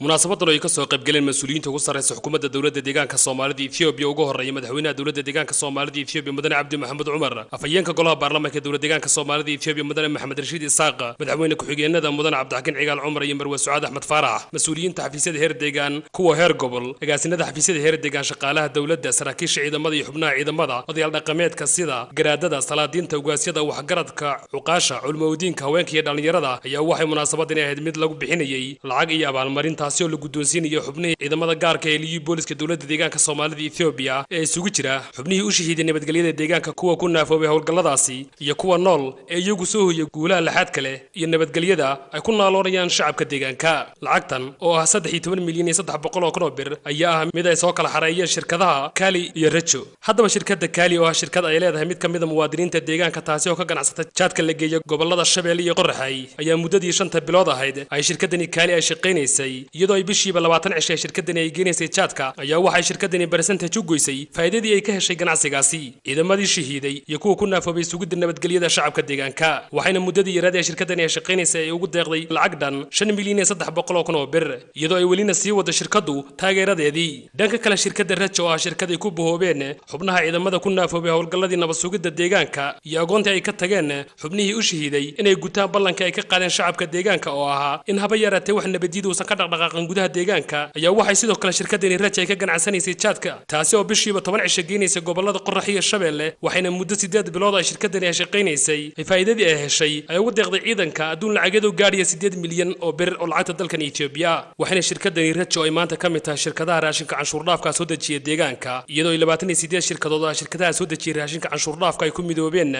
munaasabadan oo ay ka soo qayb galeen mas'uuliyiinta ugu sareysa xukuumadda dawladda deegaanka Soomaalida Itoobiya ugu horeeyay madaxweynaha dawladda deegaanka Soomaalida Itoobiya Mudane Cabdi Maxamed Cumar afayeenka golaha baarlamaanka dawladda deegaanka Soomaalida Itoobiya Mudane Maxamed Rashiid Isaaq madaxweyne ku-xigeenada Mudane Cabdixakiin Cigaal Cumar iyo Marwe Sucaad Axmed Faarax mas'uuliyiinta xafiisyada heer deegaan kuwa heer gobol agaasinada xafiisyada heer deegaan shaqaalaha dawladda saraakiisha ciidamada iyo xubnaha ciidamada odayaal dhaqameedka sida garaadada salaadiinta ugaasyada waxgaradka cuqaasha culmowdiinka haweenka iyo dhalinyarada ayaa waxay munaasabadan ahayd mid lagu bixinayay lacag iyo abaalmarintaasi oo la guddoonsiinayay xubnihii ciidamada gaarka ee liyu booliska dawladda deegaanka Soomaalida Itoobiya ee isugu jira xubnihii u shahiiday nabadgelyada deegaanka kuwa ku naafoobay howlgalladaasi iyo kuwa nool ee iyagu soo hoyay guulaha laxaad kale iyo nabadgelyada ay ku naaloonayaan shacabka deegaanka lacagtan oo ah 13 milyan iyo 300 oo bir ayaa ah mid ay soo kala xareeyeen shirkadaha Kali iyo Rajo haddaba shirkadda Kali oo ah shirkad ay leedahay mid kamid ah muwaadiniinta deegaanka taasi oo ka ganacsata jaadka la geeyo gobolada Shabeelle iyo Qorraxay ayaa muddadii 5 bilood ahayd ay shirkadani Kali ay shaqeynaysay iyadoo ay bishiiba 20 cishay shirkadani ay geenaysay jaadka ayaa waxay shirkadani percentage u goysay faa'iidadii ay ka heshay ganacsigaasi ciidamadii shahiiday iyo kuwa ku naafoobay sugidda nabadgelyada shacabka deegaanka waxayna muddadii yaraadii shirkadani ay shaqeynaysay ay ugu deeqday lacag dhan 5 milyan iyo 300 oo bir iyadoo ay welina sii wada shirkadu taageeradeedii dhanka kale shirkadda Rajo oo ah shirkad ay ku bohoobeen xubnaha ciidamada ku naafoobay howlgalladii nabad sugidda deegaanka iyo agoontii ay ka tageen xubnihii u shahiiday inay gutaan ballanka ay ka qaadeen shacabka deegaanka oo ahaa in haba yaraatee wax nabadiyadu uusan ka dhaqdhaqaaqin gudaha deegaanka ayaa waxay sidoo kale shirkadani Rajo ay ka ganacsanaysay jaadka taasi oo bishiiba 10 cisho geenaysay gobolada Qorraxay iyo Shabeelle waxayna muddo 8 bilood ay shirkadani ay shaqeynaysay faa'iidadii ay heshay ay ugu deeqday ciidanka adduun lacageedu gaadhiya 8 milyan oo bir oo lacagta dalkan Itoobiya waxayna shirkadani Rajo ay maanta ka mid tahay shirkadaha raashinka canshuur dhaafka soo dejiya deegaanka iyadoo 28 shirkadood ah shirkadaha soo dejiya raashinka canshuur dhaafka ay ku midoobeen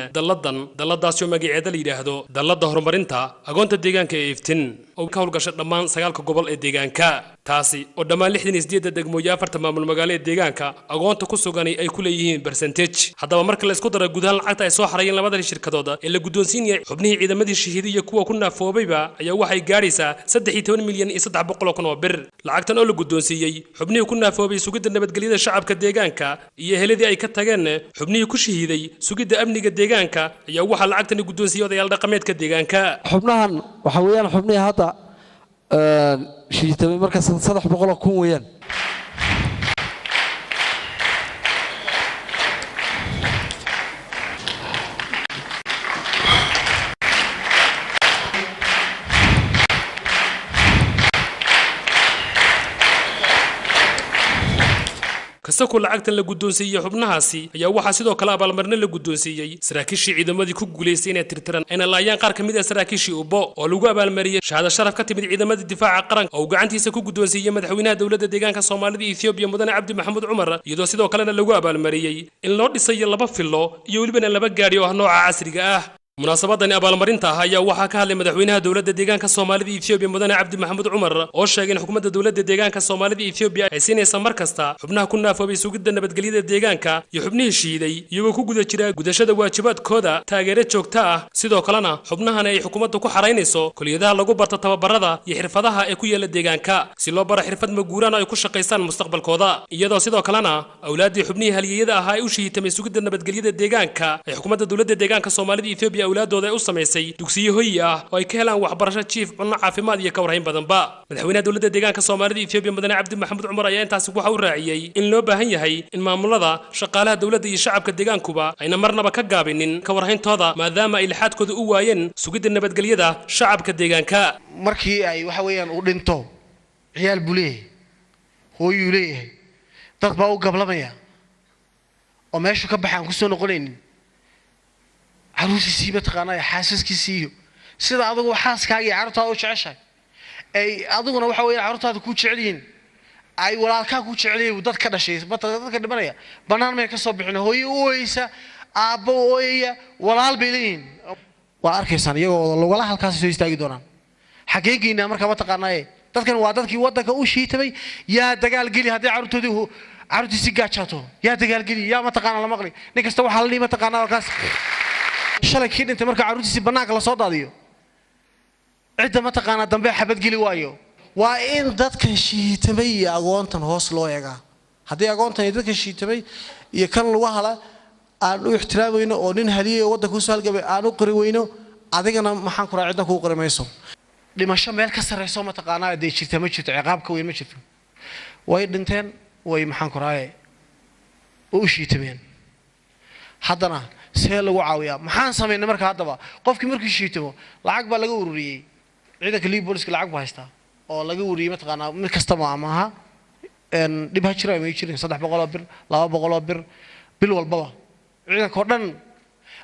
dalladaas oo magaceeda la yiraahdo dallada horumarinta agoonta deegaanka ee Iftiin oo ka howlgasha dhammaan 9 gobol ee deegaanka taasi oo dhammaan 68 degmooyin 4 maamul magaalada deegaanka agoonta ku sugan ay ku leeyihiin percentage haddaba marka la isku daro gudaha lacagta ay soo xareeyeen labada shirkadood ee la guddoonsiinayay xubnihii ciidamadii shahiiday iyo kuwa ku naafoobayba ayaa waxay gaaraysaa 13 milyan iyo 300 oo bir lacagtan oo la guddoonsiiyay xubnihii ku naafoobay sugidda nabadgelyada shacabka deegaanka iyo heladii ay ka tageen xubnihii ku shahiiday sugidda amniga deegaanka ayaa waxa lacagtan guddoonsiiyay odayaal dhaqameedka deegaanka xubnahan waxa weeyaan xubnihii hadda shiitamay marka 300 weeyaan kasoo lacagtan la guddoonsiiyay xubnahaasi ayaa waxa sidoo kale abaalmarino la guddoonsiiyay saraakiishii ciidamadii ku guuleystay inay tirtiraan ayna laayaan qaar kamid ah saraakiishii ubo oo lagu abaalmariyay shahaado sharaf ka timid ciidamada difaaca qaranka oo gacantiisa ku guddoonsiiyay madaxweynaha dawladda deegaanka Soomaalida Itoobiya Mudane Cabdi Maxamed Cumar iyadoo sidoo kalena lagu abaalmariyay in loo dhisay 2 filo iyo waliba 2 gaari oo nooca casriga ah munaasabadan abaalmarinta ayaa waxa ka hadlay madaxweynaha dawladda deegaanka Soomaalida Itoobiya Mudane Cabdi Maxamed Cumar oo sheegay in xukuumadda dawladda deegaanka Soomaalida Itoobiya ay siinayso markasta xubnaha ku naafoobay sugidda nabadgelyada deegaanka iyo xubnihii shiiday iyagoo ku guda jira gudashada waajibaadkooda taageero joogto ah sidoo kalena xubnahan ay xukuumaddu ku xareynayso kuliyadaha lagu barto tababarada iyo xirfadaha ee ku yeela deegaanka si loo baro xirfad maguuraan ay ku shaqeystaan mustaqbalkooda iyadoo sidoo kalena awlaadii xubnihii halyeeyada ah ay u shahiitamay sugidda nabadgelyada deegaanka ee xukuumadda dawladda deegaanka Soomaalida Itoobiya awlaadooda u sameysay dugsiyo hoy ah oo ay ka helaan waxbarasho jiif cunno caafimaad iyo ka warhayn badanba madaxweynaha dawladda deegaanka Soomaalida Itoobiya Mudane Cabdi Maxamed Cumar ayaa intaas waxa uu raaciyay in loo baahan yahay in maamulada shaqaalaha dawladda iyo shacabka deegaankuba ayna marnaba ka gaabinin ka warhayntooda maadaama ay laxaadkooda u waayeen sugidda nabadgelyada shacabka deegaanka markii ay waxa weeyaan u dhinto ciyaal bulee hooyuu leeyahay dad baa u gablamaya oo meesha ka baxaan ku soo noqonaynin caruurtiisii mataqaanaa xaasaskiisii iyo sida adigu xaaskaaga iyo carruurtaada u jeceshahay ay adiguna waxa weeyaan carruurtaada ku jecel yihiin ay walaalkaa ku jecel yihiin dad ka dhashay dadka dhimanaya banaan may ka soo bixin hooyo u ooyeysa aabbo ooyaya walaal bay leeyihiin waa arkaysaan iyagoo lugala halkaas soo istaagi doonaan xaqiiqiina marka mataqaanaa dadkan waa dadkii waddanka u shiitamay yaa dagaal geli haddii carruurtiisii gaajaato yaa dagaal geli yaa mataqaanaa la maqli nin kasta waxaa la dhihi mataqaanaa halkaas shalay kii dhintay marka carruurtiisii bannaanka la soo daadiyo cidda mataqaanaa dambe xabad geli waayo waa in dadkan shiitamay iyo agoontan hoos loo eegaa haddii agoontan iyo dadkan shiitamay iyo kan lagu hala aan u ixtiraamayno oo nin haliyay waddanka u soo halgabay aan u qori weyno adigana maxaan ku raacidna kuu qori mayso dhimasho meel ka sarreyso mataqaanaa dee jirta ma jirto ciqaabka weyn ma jirto way dhinteen way maxaan ku raaye u shiitameen haddana see lagu caawiyaa maxaan samaynay marka haddaba qofkii markii shiitamo lacag baa laga ururiyey ciidanka liib booliska lacag buu haystaa oo laga ururiyey mataqaanaa mid kastaba amaha dhib ha jira ma jirin 300 bir 200 bir bil walbaba ciidanka oo dhan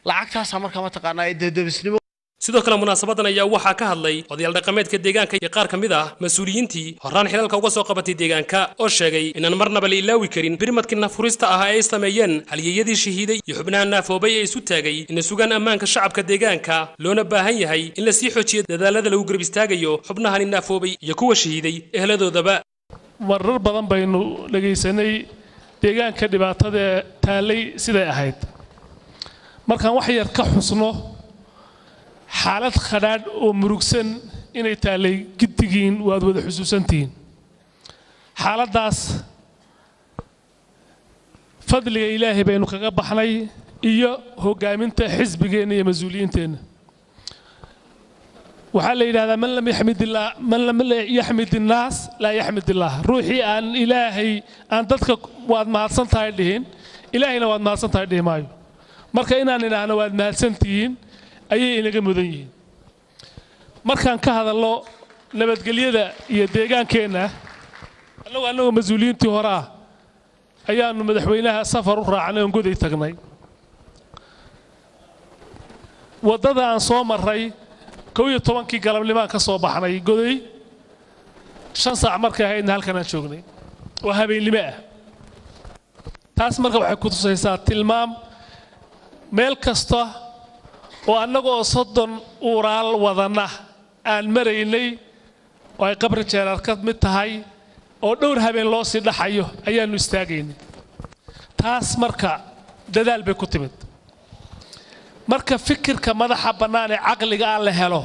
lacagtaas marka mataqaanaa dadabisnimo sidoo kale munaasabadan ayaa waxaa ka hadlay odayaal dhaqameedka deegaanka iyo qaar kamid ah mas'uuliyiintii horaan xilalka uga soo qabatay deegaanka oo sheegay inaan marnaba la ilaawi karin birmadkii nafurista ah ay sameeyeen halyeeyadii shahiiday iyo xubnaha naafoobay ee isu taagay in sugan ammaanka shacabka deegaanka loona baahan yahay in la sii xoojiyo dadaalada lagu garab istaagayo xubnahan naafoobay iyo kuwa shahiiday eheladoodaba marar badan baynu dhageysanay deegaanka dhibaatada taalay siday ahayd markaan wax yar ka xusno xaalad khadhaadh oo murugsan inay taalay giddigiin waad wada xusuusantihiin xaaladaas fadliga ilaahay baynu kaga baxnay iyo hogaaminta xisbigeenna iyo mas-uuliyiinteenna waxaa la yidhahdaa man lam yaxmid innaas laa yaxmid illaah ruuxii aan ilaahay aan dadka waad mahadsan tahay dhihin ilaahayna waad mahadsan tahay dhihi maayo marka inaan idhaahno waad mahadsantihiin ayay inaga mudan yihiin markaan ka hadalno nabadgelyada iyo deegaankeenna annagoo mas-uuliyiintii hore ah ayaanu madaxweynaha safar u raacnay oon goday tagnay waddada aan soo marray 11 galabnimaan ka soo baxnay goday 5 saac markay ahaydna halkan aan joognay oo habeennimo ah taas marka waxay ku tusaysaa tilmaam meel kasta oo annagoo 30 uuraal wadana aan maraynay oo ay qabri jeerar ka mid tahay oo dhowr habeen loo sii dhaxayo ayaanu istaagaynay taas marka dadaal bay ku timid marka fikirka madaxa bannaan ee caqliga aan la helo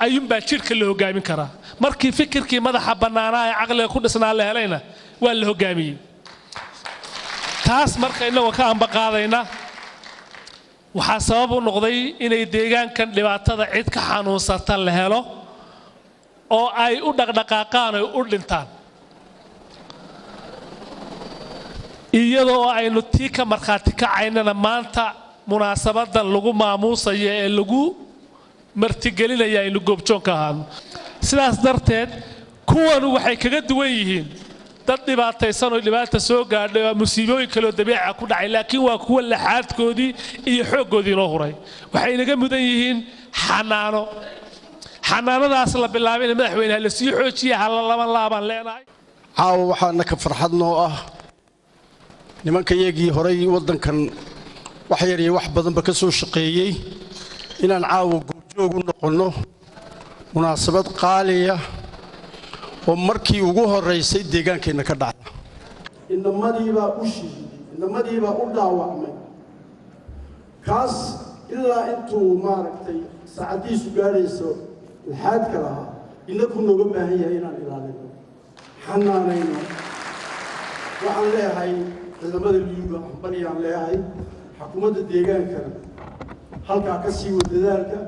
ayuunbaa jidhka la hogaamin karaa markii fikirkii madaxa bannaanaa ee caqliga ku dhisnaa la helayna waa la hogaamiyey taas marka innagoo ka ambaqaadayna waxaa sabab u noqday inay deegaankan dhibaatada cid ka xanuunsata la helo oo ay u dhaqdhaqaaqaan oo u dhintaan iyadoo aynu tii ka markhaati kacaynana maanta munaasabadan lagu maamuusayo ee lagu martigelinaya aynu goobjoon ka ahaano sidaas darteed kuwanu waxay kaga duwan yihiin dad dhibaataysan oo dhibaata soo gaadhay oo musiibooyin kale oo dabiici ku dhacay laakiin waa kuwa laxaadkoodii iyo xooggoodii noo huray waxay inaga mudan yihiin xanaanadaas la bilaabay in madaxweynaha la sii xoojiya hala laban laabaan leenahay caawa waxaana ka farxad noo ah nimanka iyagii horay waddankan wax yar iyo wax badanba ka soo shaqeeyey inaan caawa goobjoog u noqonno munaasabad qaaliya oo markii ugu horeysay deegaankeenna ka dhacda inamadiibaa u shiiday inamadiibaa u dhaawacmay kaas ilaa intuu maaragtay saacadiisu gaadhayso laxaadka lahaa inaku nooga baahan yahay inaan ilaalino xanaanayno waxaan leeyahay ciidamada liiga hambaliyaan leeyahay xukuumadda deegaankana halkaa ka sii wada dadaalka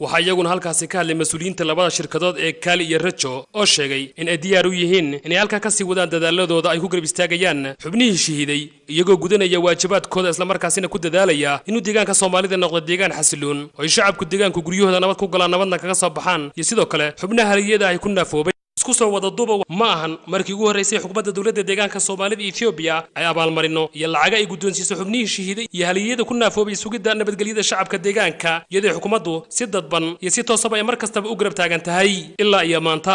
waxaa iyaguna halkaasi ka hadlay mas'uuliyiinta labada shirkadood ee Kaali iyo Rajo oo sheegay in ay diyaar u yihiin inay halka ka sii wadaan dadaaladooda ay ku garab istaagayaan xubnihii shahiiday iyagoo gudanaya waajibaadkooda isla markaasina ku dadaalaya inuu deegaanka Soomaalida noqdo deegaan xasiloon oo ay shacabku deegaanku guryahooda nabad ku galaan nabadna kaga soo baxaan iyo sidoo kale xubnaha haliyada ay ku naafoobay isku soo wada duuba ma ahan markii ugu horeysay xukuumadda dawladda deegaanka Soomaalida Ethiopia ay abaalmarino iyo lacag ay guddoonsiiso xubnihii shahiiday iyo haliyada ku naafoobay sugidda nabadgelyada shacabka deegaanka iyadoo xukuumaddu si dadban iyo si toos ah ay mar kastaba u garab taagan tahay ilaa iyo maanta